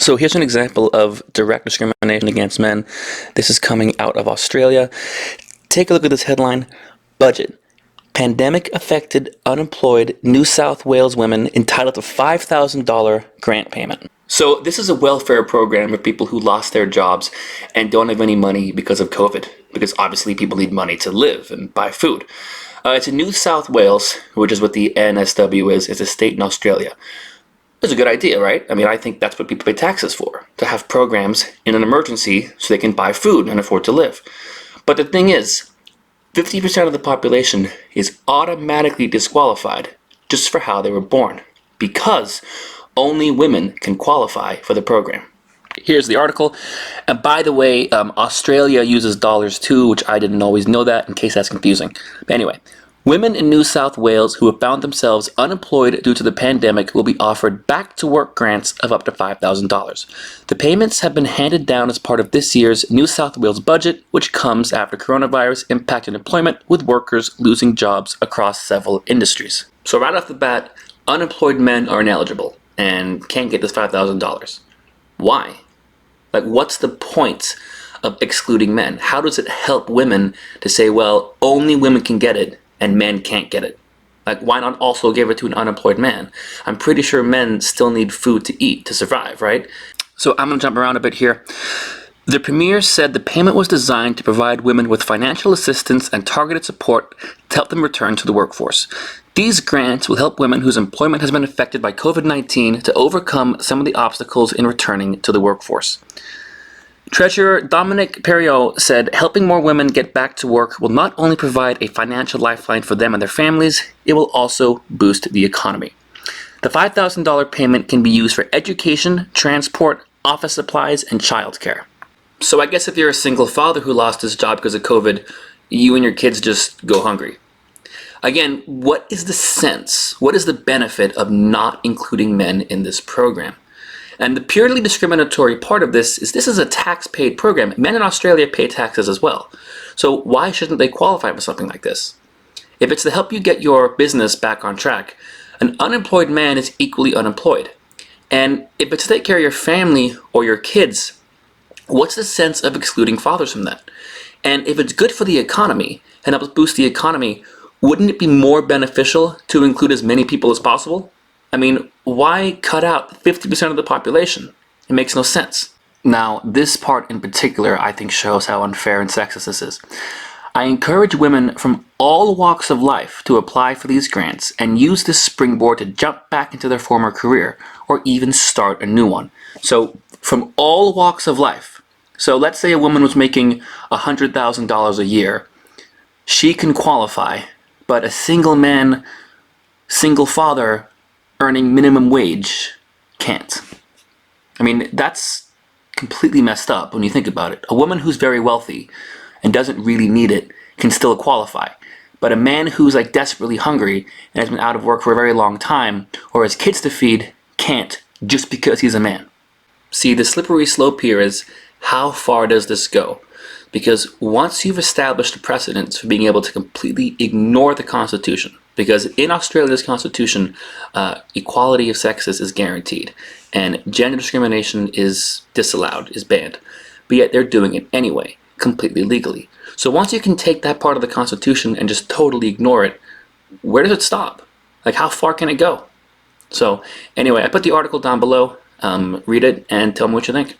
So here's an example of direct discrimination against men. This is coming out of Australia. Take a look at this headline. Budget. Pandemic affected unemployed New South Wales women entitled to $5,000 grant payment. So this is a welfare program for people who lost their jobs and don't have any money because of COVID, because obviously people need money to live and buy food. It's in New South Wales, which is what the NSW is. It's a state in Australia. It's a good idea, right? I mean, I think that's what people pay taxes for, to have programs in an emergency so they can buy food and afford to live. But the thing is, 50% of the population is automatically disqualified just for how they were born, because only women can qualify for the program. Here's the article. And by the way, Australia uses dollars too, which I didn't always know that, in case that's confusing. But anyway, women in New South Wales who have found themselves unemployed due to the pandemic will be offered back-to-work grants of up to $5,000. The payments have been handed down as part of this year's New South Wales budget, which comes after coronavirus impacted employment, with workers losing jobs across several industries. So right off the bat, unemployed men are ineligible and can't get this $5,000. Why? Like, what's the point of excluding men? How does it help women to say, well, only women can get it and men can't get it? Like, why not also give it to an unemployed man? I'm pretty sure men still need food to eat to survive, right? So I'm gonna jump around a bit here. The Premier said the payment was designed to provide women with financial assistance and targeted support to help them return to the workforce. These grants will help women whose employment has been affected by COVID-19 to overcome some of the obstacles in returning to the workforce. Treasurer Dominic Perrottet said helping more women get back to work will not only provide a financial lifeline for them and their families, it will also boost the economy. The $5,000 payment can be used for education, transport, office supplies, and childcare. So I guess if you're a single father who lost his job because of COVID, you and your kids just go hungry. Again, what is the sense? What is the benefit of not including men in this program? And the purely discriminatory part of this is a tax-paid program. Men in Australia pay taxes as well. So why shouldn't they qualify for something like this? If it's to help you get your business back on track, an unemployed man is equally unemployed. And if it's to take care of your family or your kids, what's the sense of excluding fathers from that? And if it's good for the economy and helps boost the economy, wouldn't it be more beneficial to include as many people as possible? I mean, why cut out 50% of the population? It makes no sense. Now, this part in particular, I think, shows how unfair and sexist this is. I encourage women from all walks of life to apply for these grants and use this springboard to jump back into their former career or even start a new one. So, from all walks of life. So let's say a woman was making $100,000 a year. She can qualify, but a single man, single father, earning minimum wage can't. I mean, that's completely messed up when you think about it. A woman who's very wealthy and doesn't really need it can still qualify. But a man who's like desperately hungry and has been out of work for a very long time or has kids to feed can't, just because he's a man. See, the slippery slope here is, how far does this go? Because once you've established a precedent for being able to completely ignore the Constitution, because in Australia's Constitution, equality of sexes is guaranteed, and gender discrimination is disallowed, is banned, but yet they're doing it anyway, completely legally. So once you can take that part of the Constitution and just totally ignore it, where does it stop? Like, how far can it go? So anyway, I put the article down below. Read it and tell me what you think.